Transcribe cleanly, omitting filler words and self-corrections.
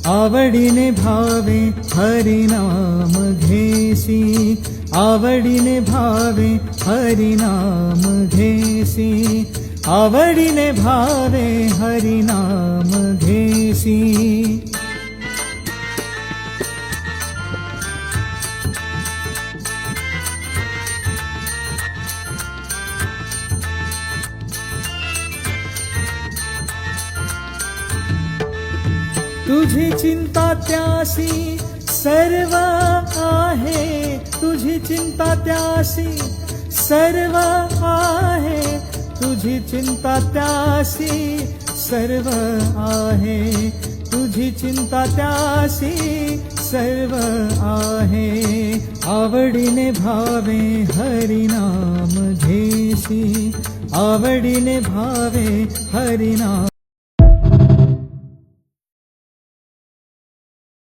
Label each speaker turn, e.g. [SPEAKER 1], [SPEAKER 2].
[SPEAKER 1] आवडीने भावे हरिनाम घेसी, आवडीने भावे हरिनाम घेसी, आवडीने भावे हरिनाम घेसी। तुझी चिंता त्यासी सर्व आहे, तुझी चिंता त्यासी सर्व आहे, तुझी चिंता त्यासी सर्व आहे, तुझी चिंता त्यासी सर्व आहे। आवडीने भावे हरिनाम घेसी, आवडीने भावे हरिनाम